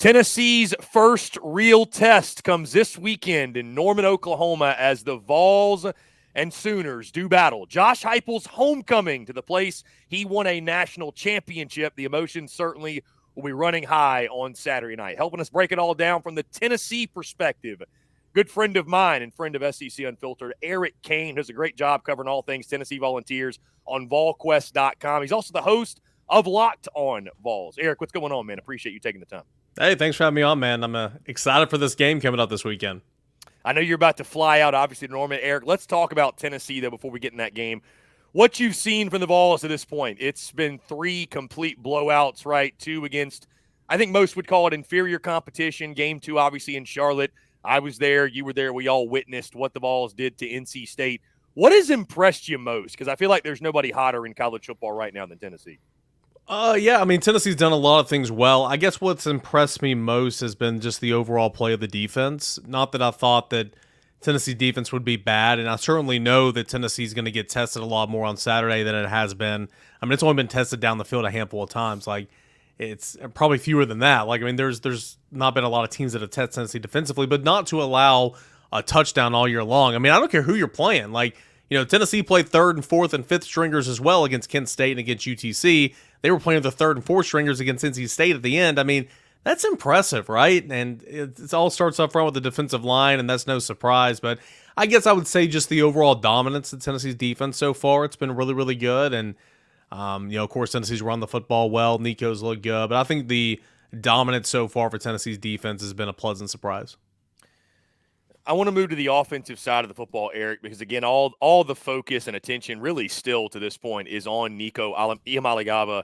Tennessee's first real test comes this weekend in Norman, Oklahoma, as the Vols and Sooners do battle. Josh Heupel's homecoming to the place he won a national championship. The emotions certainly will be running high on Saturday night. Helping us break it all down from the Tennessee perspective, good friend of mine and friend of SEC Unfiltered, Eric Cain, does a great job covering all things Tennessee Volunteers on volquest.com. He's also the host of Locked on Vols. Eric, what's going on, man? Appreciate you taking the time. Hey, thanks for having me on, man. I'm excited for this game coming up this weekend. I know you're about to fly out, obviously, to Norman. Eric, let's talk about Tennessee, though, before we get in that game. What you've seen from the Vols to this point, it's been 3 complete blowouts, right? 2 against, I think most would call it inferior competition. Game 2, obviously, in Charlotte. I was there. You were there. We all witnessed what the Vols did to NC State. What has impressed you most? Because I feel like there's nobody hotter in college football right now than Tennessee. Yeah, I mean, Tennessee's done a lot of things well. I guess what's impressed me most has been just the overall play of the defense. Not that I thought that Tennessee defense would be bad, and I certainly know that Tennessee's going to get tested a lot more on Saturday than it has been. I mean, it's only been tested down the field a handful of times. Like, it's probably fewer than that. Like, I mean, there's not been a lot of teams that have tested Tennessee defensively, but not to allow a touchdown all year long. I mean, I don't care who you're playing. Like, you know, Tennessee played 3rd and 4th and 5th stringers as well against Kent State and against UTC. They were playing the 3rd and 4th stringers against NC State at the end. I mean, that's impressive, right? And it all starts up front with the defensive line, and that's no surprise. But I guess I would say just the overall dominance of Tennessee's defense so far, it's been really, really good. And, you know, of course, Tennessee's run the football well. Nico's looked good. But I think the dominance so far for Tennessee's defense has been a pleasant surprise. I want to move to the offensive side of the football, Eric, because, again, all the focus and attention really still to this point is on Nico Iamaleava,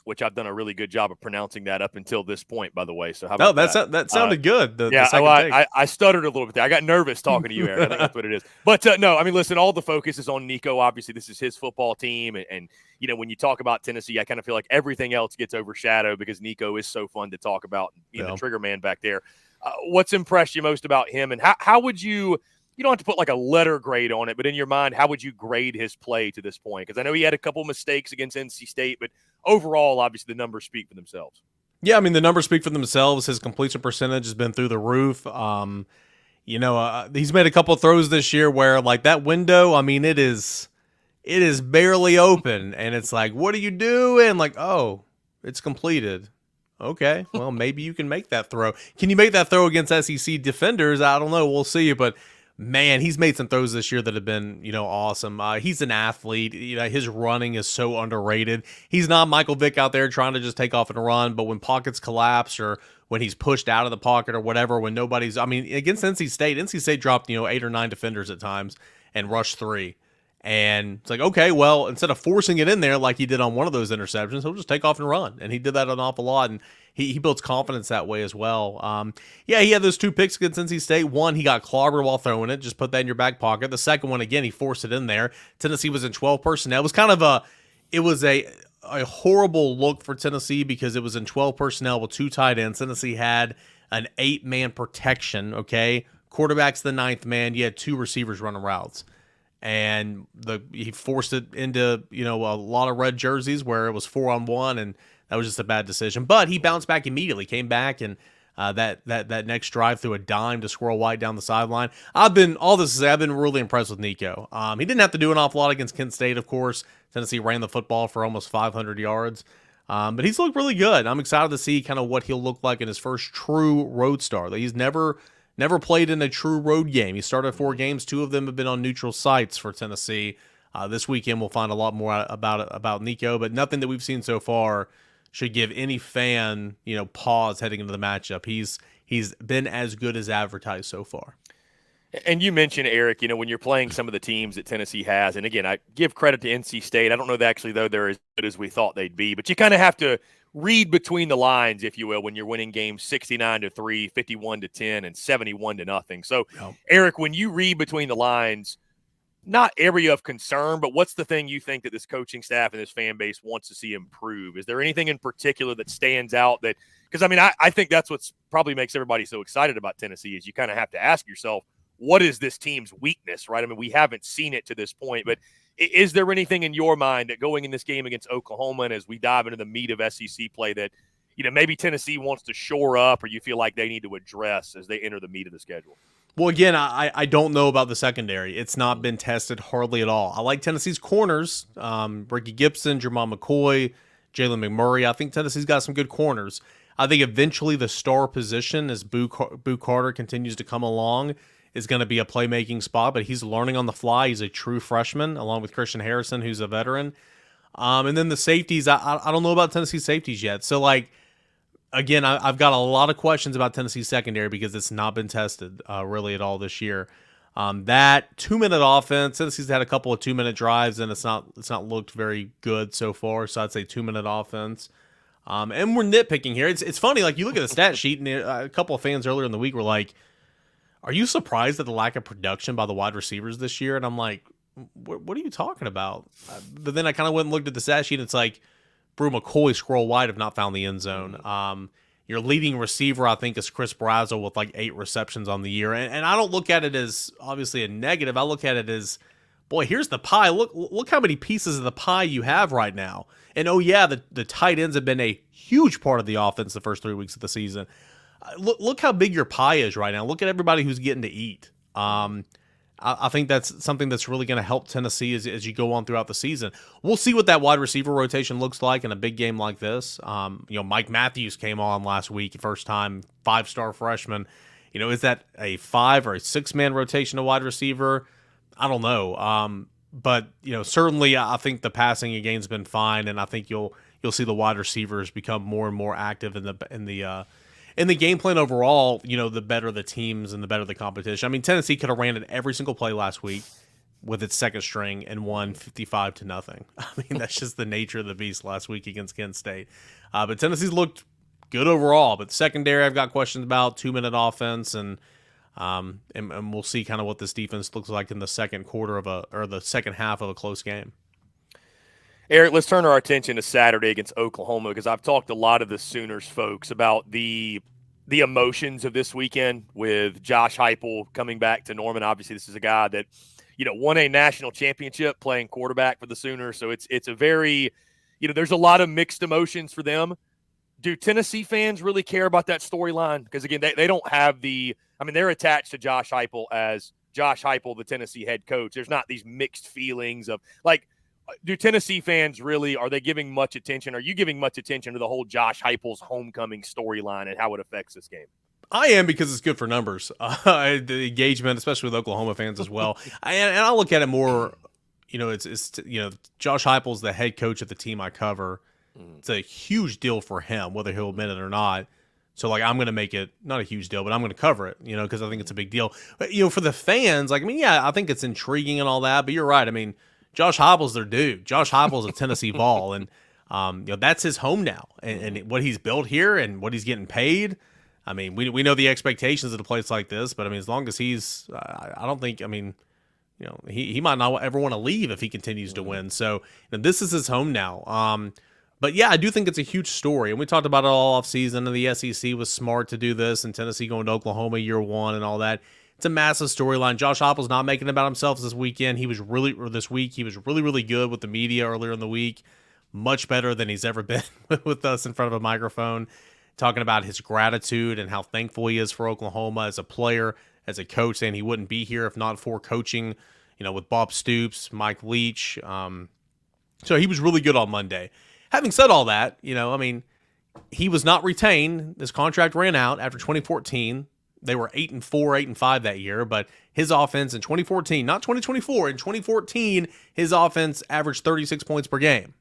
which I've done a really good job of pronouncing that up until this point, by the way. So how about that? That sounded good. I stuttered a little bit there. I got nervous talking to you, Eric. I think that's what it is. But, no, I mean, listen, all the focus is on Nico. Obviously, this is his football team. And, you know, when you talk about Tennessee, I kind of feel like everything else gets overshadowed because Nico is so fun to talk about, the trigger man back there. What's impressed you most about him, and how would you don't have to put like a letter grade on it, but in your mind, how would you grade his play to this point? Because I know he had a couple mistakes against NC State, but overall, obviously, the numbers speak for themselves. Yeah, I mean, the numbers speak for themselves. His completion percentage has been through the roof. You know, he's made a couple of throws this year where, like, that window, I mean, it is barely open, and it's like, what are you doing? Like, oh, it's completed. Okay, well, maybe you can make that throw. Can you make that throw against SEC defenders? I don't know. We'll see. But, man, he's made some throws this year that have been, you know, awesome. He's an athlete. You know, his running is so underrated. He's not Michael Vick out there trying to just take off and run, but when pockets collapse or when he's pushed out of the pocket or whatever, when nobody's – I mean, against NC State dropped, you know, 8 or 9 defenders at times and rushed 3. And it's like, okay, well, instead of forcing it in there like he did on one of those interceptions, he'll just take off and run. And he did that an awful lot, and he builds confidence that way as well. Yeah, he had those 2 picks against NC State. One, he got clobbered while throwing it. Just put that in your back pocket. The second one, again, he forced it in there. Tennessee was in 12 personnel. It was kind of a horrible look for Tennessee because it was in 12 personnel with 2 tight ends. Tennessee had an 8-man protection, okay? Quarterback's the 9th man. You had 2 receivers running routes. And he forced it into, you know, a lot of red jerseys where it was 4-on-1, and that was just a bad decision. But he bounced back immediately, came back, and that next drive threw a dime to Squirrel White down the sideline. I've been really impressed with Nico. He didn't have to do an awful lot against Kent State, of course. Tennessee ran the football for almost 500 yards. But he's looked really good. I'm excited to see kind of what he'll look like in his first true road start. He's never played in a true road game. He started 4 games. 2 of them have been on neutral sites for Tennessee. This weekend we'll find a lot more about Nico, but nothing that we've seen so far should give any fan, you know, pause heading into the matchup. He's been as good as advertised so far. And you mentioned, Eric, you know, when you're playing some of the teams that Tennessee has, and again, I give credit to NC State. I don't know that actually, though, they're as good as we thought they'd be, but you kind of have to read between the lines, if you will, when you're winning games 69-3, 51-10, and 71-0. So, Eric, when you read between the lines, not area of concern, but what's the thing you think that this coaching staff and this fan base wants to see improve? Is there anything in particular that stands out that – because, I mean, I think that's what's probably makes everybody so excited about Tennessee is you kind of have to ask yourself, what is this team's weakness, right? I mean, we haven't seen it to this point, but is there anything in your mind that going in this game against Oklahoma and as we dive into the meat of SEC play that maybe Tennessee wants to shore up, or you feel like they need to address as they enter the meat of the schedule? Well, again, I don't know about the secondary. It's not been tested hardly at all. I like Tennessee's corners, Ricky Gibson, Jermon McCoy, Jalen McMurray. I think Tennessee's got some good corners. I think eventually the star position, as Boo Carter continues to come along, is going to be a playmaking spot, but he's learning on the fly. He's a true freshman, along with Christian Harrison, who's a veteran. And then the safeties, I don't know about Tennessee's safeties yet. So, like, again, I've got a lot of questions about Tennessee's secondary because it's not been tested really at all this year. That 2-minute offense, Tennessee's had a couple of 2-minute drives, and it's not looked very good so far. So I'd say 2-minute offense. And we're nitpicking here. It's funny, like you look at the stat sheet, and a couple of fans earlier in the week were like, "Are you surprised at the lack of production by the wide receivers this year?" And I'm like, "What are you talking about?" But then I kind of went and looked at the stat sheet, and it's like, Brew McCoy, Squirrel White have not found the end zone. Your leading receiver, I think, is Chris Brazzell with like 8 receptions on the year. And I don't look at it as obviously a negative. I look at it as, boy, here's the pie. Look how many pieces of the pie you have right now. And oh yeah, the tight ends have been a huge part of the offense the first 3 weeks of the season. Look how big your pie is right now. Look at everybody who's getting to eat. I think that's something that's really going to help Tennessee as you go on throughout the season. We'll see what that wide receiver rotation looks like in a big game like this. Mike Matthews came on last week, first time 5-star freshman. Is that a 5 or a 6-man rotation of wide receiver? I don't know. But certainly I think the passing again's been fine, and I think you'll see the wide receivers become more and more active in the game plan overall. The better the teams and the better the competition. I mean, Tennessee could have ran it every single play last week with its second string and won 55-0. I mean, that's just the nature of the beast last week against Kent State. But Tennessee's looked good overall. But secondary, I've got questions about 2-minute offense, and we'll see kind of what this defense looks like in the second quarter or the second half of a close game. Eric, let's turn our attention to Saturday against Oklahoma, because I've talked to a lot of the Sooners folks about the emotions of this weekend with Josh Heupel coming back to Norman. Obviously, this is a guy that, won a national championship playing quarterback for the Sooners. So it's a very, there's a lot of mixed emotions for them. Do Tennessee fans really care about that storyline? Because, again, they don't have they're attached to Josh Heupel as Josh Heupel, the Tennessee head coach. There's not these mixed feelings of, like, do Tennessee fans really, are they giving much attention? Are you giving much attention to the whole Josh Heupel's homecoming storyline and how it affects this game? I am, because it's good for numbers. The engagement, especially with Oklahoma fans as well. And I look at it more, it's Josh Heupel's the head coach of the team I cover. It's a huge deal for him, whether he'll admit it or not. So, like, I'm going to make it not a huge deal, but I'm going to cover it, because I think it's a big deal. But, for the fans, like, I think it's intriguing and all that, but you're right. I mean, Josh Heupel's their dude. Josh Heupel's a Tennessee Vol, and that's his home now. And what he's built here and what he's getting paid, I mean, we know the expectations at a place like this, but I mean, as long as he's, I don't think, he might not ever want to leave if he continues to win. So this is his home now. But yeah, I do think it's a huge story, and we talked about it all off season. And the SEC was smart to do this, and Tennessee going to Oklahoma year one and all that. It's a massive storyline. Josh Heupel's not making it about himself this weekend. He was really good with the media earlier in the week. Much better than he's ever been with us in front of a microphone, talking about his gratitude and how thankful he is for Oklahoma as a player, as a coach, saying he wouldn't be here if not for coaching, with Bob Stoops, Mike Leach. So he was really good on Monday. Having said all that, he was not retained. His contract ran out after 2014. They were 8-4, 8-5 that year, but his offense in 2014, not 2024, in 2014, his offense averaged 36 points per game.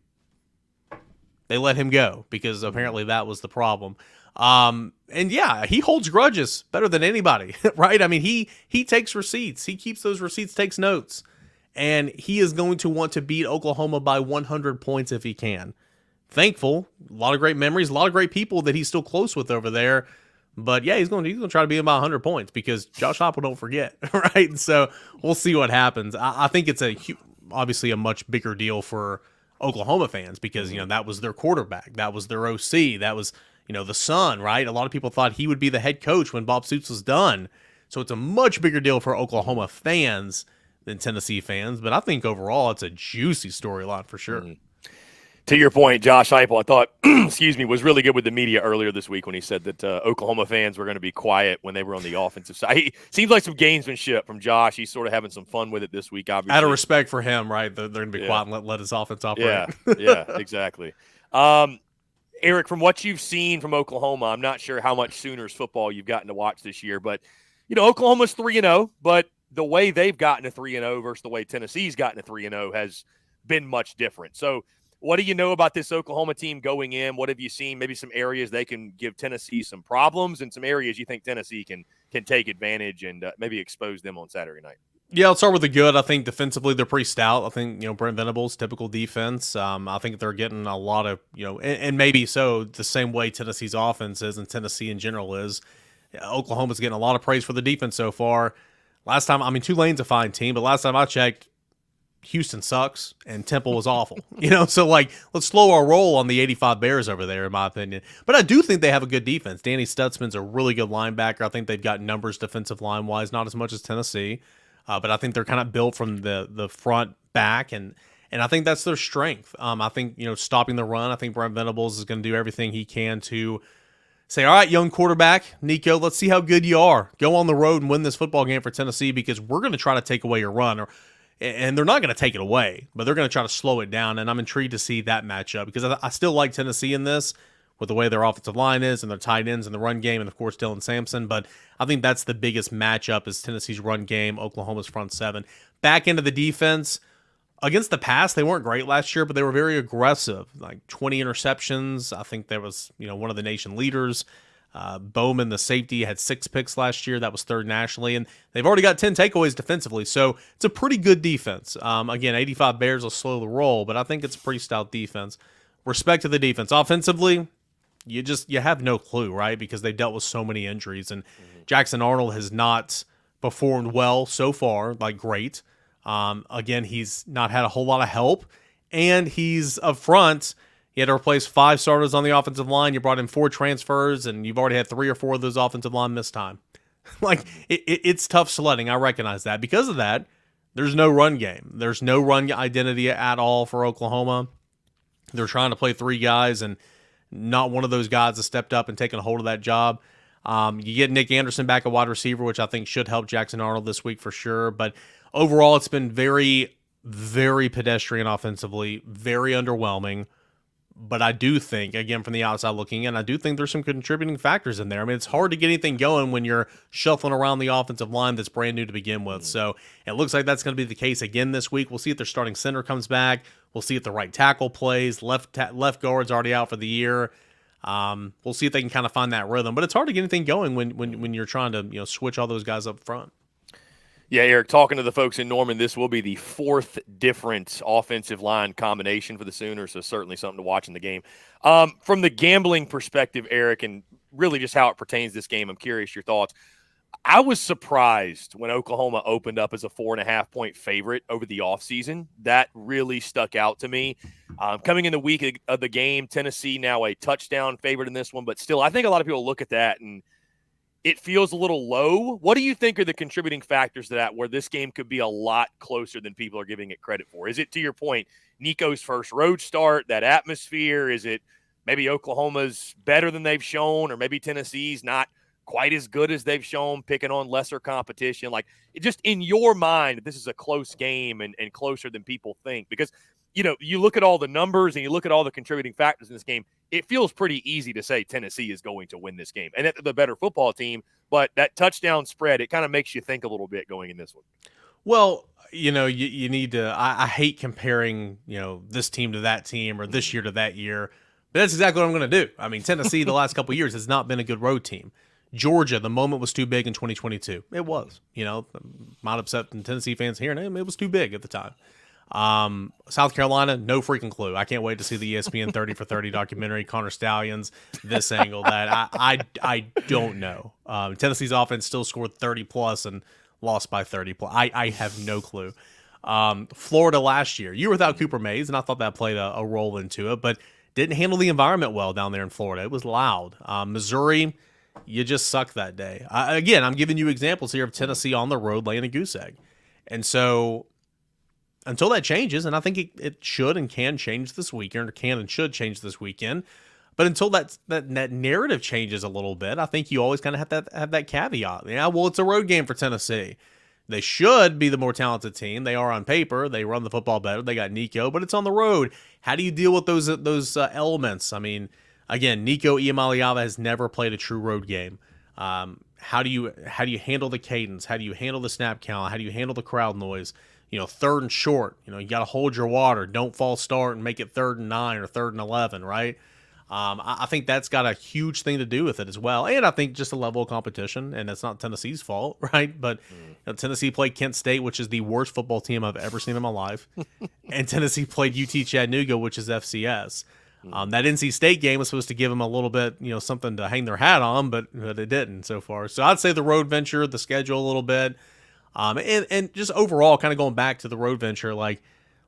They let him go because apparently that was the problem. And yeah, he holds grudges better than anybody, right? I mean, he takes receipts. He keeps those receipts, takes notes, and he is going to want to beat Oklahoma by 100 points if he can. Thankful, a lot of great memories, a lot of great people that he's still close with over there. But yeah, he's going to try to beat him by 100 points because Josh Heupel don't forget, right? And so we'll see what happens. I think it's obviously a much bigger deal for Oklahoma fans because that was their quarterback, that was their OC, that was the son, right? A lot of people thought he would be the head coach when Bob Stoops was done. So it's a much bigger deal for Oklahoma fans than Tennessee fans. But I think overall it's a juicy storyline for sure. To your point, Josh Heupel, I thought, excuse me, was really good with the media earlier this week when he said that Oklahoma fans were going to be quiet when they were on the offensive side. Seems like some gamesmanship from Josh. He's sort of having some fun with it this week, obviously. Out of respect for him, right? They're going to be quiet and let his offense operate. Yeah, exactly. Eric, from what you've seen from Oklahoma, I'm not sure how much Sooners football you've gotten to watch this year, but, Oklahoma's 3-0, but the way they've gotten to 3-0 versus the way Tennessee's gotten to 3-0 has been much different. So, what do you know about this Oklahoma team going in? What have you seen? Maybe some areas they can give Tennessee some problems and some areas you think Tennessee can take advantage and maybe expose them on Saturday night. Yeah, I'll start with the good. I think defensively they're pretty stout. I think, Brent Venables, typical defense. I think they're getting a lot of, and maybe so the same way Tennessee's offense is and Tennessee in general is. Oklahoma's getting a lot of praise for the defense so far. Last time, Tulane's a fine team, but last time I checked, Houston sucks and Temple was awful. So let's slow our roll on the 85 Bears over there, in my opinion. But I do think they have a good defense. Danny Stutzman's a really good linebacker. I think they've got numbers defensive line wise, not as much as Tennessee, but I think they're kind of built from the front back, and I think that's their strength. I think stopping the run. I think Brent Venables is going to do everything he can to say, all right, young quarterback Nico, let's see how good you are. Go on the road and win this football game for Tennessee because we're going to try to take away your run. And they're not going to take it away, but they're going to try to slow it down. And I'm intrigued to see that matchup because I still like Tennessee in this with the way their offensive line is and their tight ends and the run game and, of course, Dylan Sampson. But I think that's the biggest matchup is Tennessee's run game, Oklahoma's front seven. Back into the defense, against the pass, they weren't great last year, but they were very aggressive, like 20 interceptions. I think there was, one of the nation leaders. Bowman, the safety, had 6 picks last year. That was third nationally, and they've already got 10 takeaways defensively, so it's a pretty good defense. Again, 85 Bears will slow the roll, but I think it's a pretty stout defense. Respect to the defense. Offensively, you have no clue, right? Because they've dealt with so many injuries, and Jackson Arnold has not performed well so far, great. Again, he's not had a whole lot of help, and he's up front. You had to replace 5 starters on the offensive line. You brought in 4 transfers, and you've already had 3 or 4 of those offensive line miss time. It's tough sledding. I recognize that. Because of that, there's no run game. There's no run identity at all for Oklahoma. They're trying to play 3 guys, and not one of those guys has stepped up and taken a hold of that job. You get Nick Anderson back at wide receiver, which I think should help Jackson Arnold this week for sure. But overall, it's been very, very pedestrian offensively, very underwhelming. But I do think, again, from the outside looking in, I do think there's some contributing factors in there. It's hard to get anything going when you're shuffling around the offensive line that's brand new to begin with. So it looks like that's going to be the case again this week. We'll see if their starting center comes back. We'll see if the right tackle plays. Left guard's already out for the year. We'll see if they can kind of find that rhythm. But it's hard to get anything going when you're trying to switch all those guys up front. Yeah, Eric, talking to the folks in Norman, this will be the 4th different offensive line combination for the Sooners, so certainly something to watch in the game. From the gambling perspective, Eric, and really just how it pertains to this game, I'm curious your thoughts. I was surprised when Oklahoma opened up as a 4.5-point favorite over the offseason. That really stuck out to me. Coming in the week of the game, Tennessee now a touchdown favorite in this one, but still, I think a lot of people look at that and it feels a little low. What do you think are the contributing factors to that where this game could be a lot closer than people are giving it credit for? Is it, to your point, Nico's first road start, that atmosphere? Is it maybe Oklahoma's better than they've shown, or maybe Tennessee's not quite as good as they've shown, picking on lesser competition? Just in your mind, this is a close game and closer than people think. Because, you look at all the numbers and you look at all the contributing factors in this game, it feels pretty easy to say Tennessee is going to win this game. And they're the better football team, but that touchdown spread, it kind of makes you think a little bit going in this one. Well, you need to – I hate comparing, this team to that team or this year to that year. But that's exactly what I'm going to do. Tennessee the last couple of years has not been a good road team. Georgia, the moment was too big in 2022. It was. Might upset the Tennessee fans here. And it was too big at the time. South Carolina, no freaking clue. I can't wait to see the ESPN 30 for 30 documentary, Connor Stallions, this angle. That I don't know. Tennessee's offense still scored 30-plus and lost by 30-plus. I have no clue. Florida last year, you were without Cooper Mays, and I thought that played a role into it, but didn't handle the environment well down there in Florida. It was loud. Missouri, you just sucked that day. Again, I'm giving you examples here of Tennessee on the road laying a goose egg. And so until that changes, and I think it should and can change this weekend, or can and should change this weekend. But until that narrative changes a little bit, I think you always kind of have that caveat. Yeah, well, it's a road game for Tennessee. They should be the more talented team. They are on paper. They run the football better. They got Nico, but it's on the road. How do you deal with those elements? I mean, again, Nico Iamaleava has never played a true road game. How do you handle the cadence? How do you handle the snap count? How do you handle the crowd noise? Third and short. You got to hold your water. Don't false start and make it 3rd and 9 or 3rd and 11, right? I think that's got a huge thing to do with it as well. And I think just the level of competition, and it's not Tennessee's fault, right? But Tennessee played Kent State, which is the worst football team I've ever seen in my life. And Tennessee played UT Chattanooga, which is FCS. That NC State game was supposed to give them a little bit, something to hang their hat on, but it didn't so far. So I'd say the road venture, the schedule a little bit, and just overall kind of going back to the road venture, like,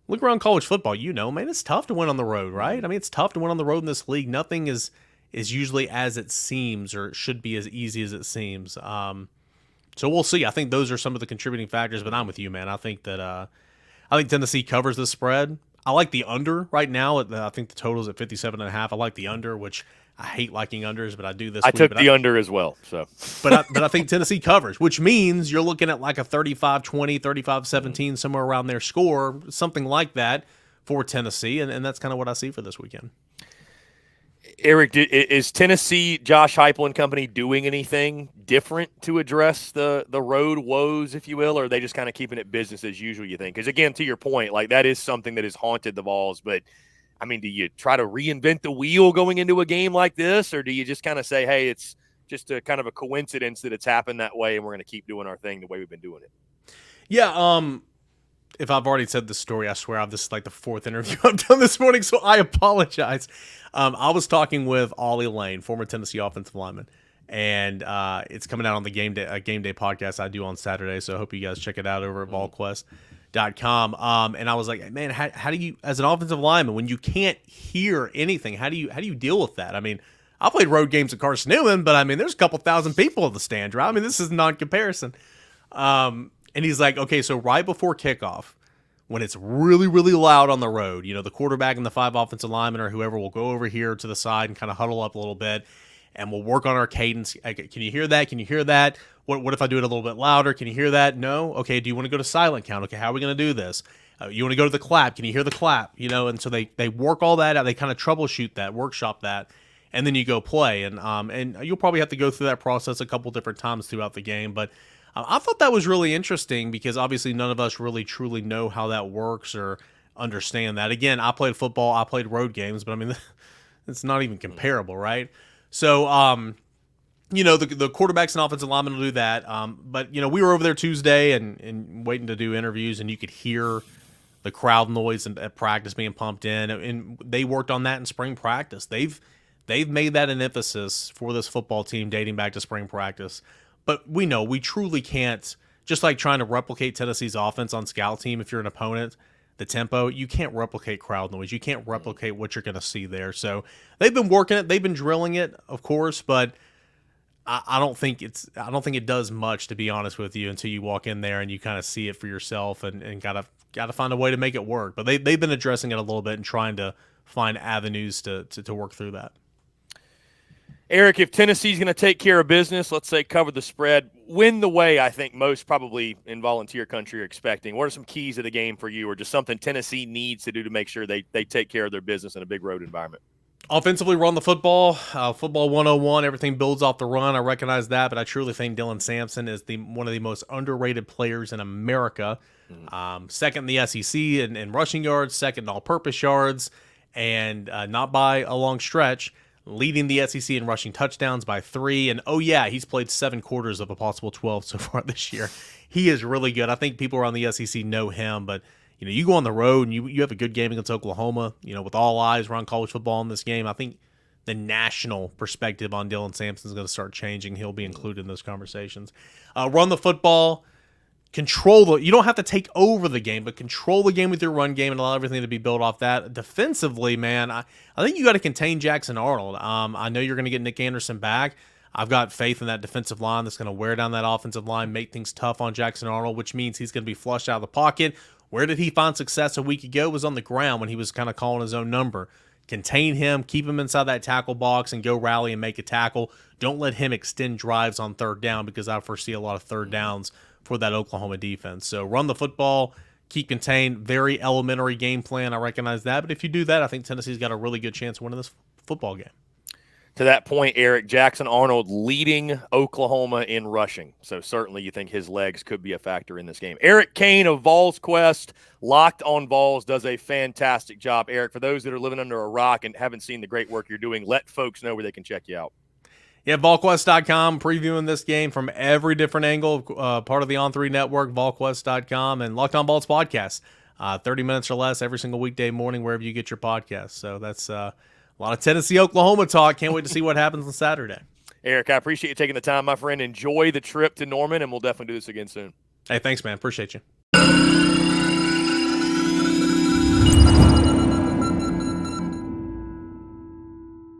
look around college football, man, it's tough to win on the road, right? I mean, it's tough to win on the road in this league. Nothing is usually as it seems, or it should be as easy as it seems. So we'll see. I think those are some of the contributing factors, but I'm with you, man. I think Tennessee covers the spread. I like the under right now. I think the total's at 57.5. I like the under, which I hate liking unders, but I do this week. I took the under as well. So, but I think Tennessee covers, which means you're looking at like a 35-20, 35-17, somewhere around their score, something like that for Tennessee, and that's kind of what I see for this weekend. Eric, is Tennessee, Josh Heupel and company, doing anything different to address the road woes, if you will, or are they just kind of keeping it business as usual, you think? Because, again, to your point, like, that is something that has haunted the Vols, but I mean, do you try to reinvent the wheel going into a game like this, or do you just kind of say, hey, it's just a kind of a coincidence that it's happened that way, and we're going to keep doing our thing the way we've been doing it? Yeah, if I've already said this story, I swear this is like the 4th interview I've done this morning, so I apologize. I was talking with Ollie Lane, former Tennessee offensive lineman, and it's coming out on the game day podcast I do on Saturday, so I hope you guys check it out over at volquest.com. And I was like, man, how do you, as an offensive lineman, when you can't hear anything, how do you deal with that? I mean, I played road games at Carson Newman, but I mean, there's a couple thousand people in the stand, right? I mean, this is non-comparison. And he's like, okay, so right before kickoff, when it's really, really loud on the road, the quarterback and the 5 offensive linemen or whoever will go over here to the side and kind of huddle up a little bit, and we'll work on our cadence. Can you hear that? Can you hear that? What if I do it a little bit louder? Can you hear that? No? Okay, do you want to go to silent count? Okay, how are we going to do this? You want to go to the clap? Can you hear the clap? And so they work all that out. They kind of troubleshoot that, workshop that, and then you go play. And you'll probably have to go through that process a couple different times throughout the game, but I thought that was really interesting because obviously none of us really truly know how that works or understand that. Again, I played football, I played road games, but I mean, it's not even comparable, right? So, the quarterbacks and offensive linemen will do that. But, we were over there Tuesday and waiting to do interviews, and you could hear the crowd noise at practice being pumped in, and they worked on that in spring practice. They've made that an emphasis for this football team dating back to spring practice. But we know we truly can't, just like trying to replicate Tennessee's offense on scout team, if you're an opponent, the tempo, you can't replicate crowd noise. You can't replicate what you're going to see there. So they've been working it. They've been drilling it, of course, but I don't think it does much, to be honest with you, until you walk in there and you kind of see it for yourself and gotta find a way to make it work. But they've been addressing it a little bit and trying to find avenues to work through that. Eric, if Tennessee's going to take care of business, let's say cover the spread, win the way I think most probably in Volunteer country are expecting, what are some keys of the game for you, or just something Tennessee needs to do to make sure they take care of their business in a big road environment? Offensively, run the football. Football 101, everything builds off the run. I recognize that, but I truly think Dylan Sampson is one of the most underrated players in America. Second in the SEC in rushing yards, second in all-purpose yards, and not by a long stretch, leading the SEC in rushing touchdowns by 3. And, he's played 7 quarters of a possible 12 so far this year. He is really good. I think people around the SEC know him, but you go on the road and you have a good game against Oklahoma, with all eyes around college football in this game. I think the national perspective on Dylan Sampson is going to start changing. He'll be included in those conversations. Run the football. You don't have to take over the game, but control the game with your run game and allow everything to be built off that. Defensively, man, I think you got to contain Jackson Arnold. I know you're going to get Nick Anderson back. I've got faith in that defensive line that's going to wear down that offensive line, make things tough on Jackson Arnold, which means he's going to be flushed out of the pocket. Where did he find success a week ago? It was on the ground when he was kind of calling his own number. Contain him, keep him inside that tackle box, and go rally and make a tackle. Don't let him extend drives on third down, because I foresee a lot of third downs for that Oklahoma defense. So run the football, keep contained, very elementary game plan. I recognize that. But if you do that, I think Tennessee's got a really good chance of winning this football game. To that point, Eric, Jackson Arnold leading Oklahoma in rushing. So certainly you think his legs could be a factor in this game. Eric Cain of Vols Quest, Locked on Vols, does a fantastic job. Eric, for those that are living under a rock and haven't seen the great work you're doing, let folks know where they can check you out. Yeah, VolQuest.com, previewing this game from every different angle, part of the On3 Network, VolQuest.com, and Locked on Vols podcast. 30 minutes or less every single weekday morning, wherever you get your podcasts. So that's a lot of Tennessee-Oklahoma talk. Can't wait to see what happens on Saturday. Eric, I appreciate you taking the time, my friend. Enjoy the trip to Norman, and we'll definitely do this again soon. Hey, thanks, man. Appreciate you.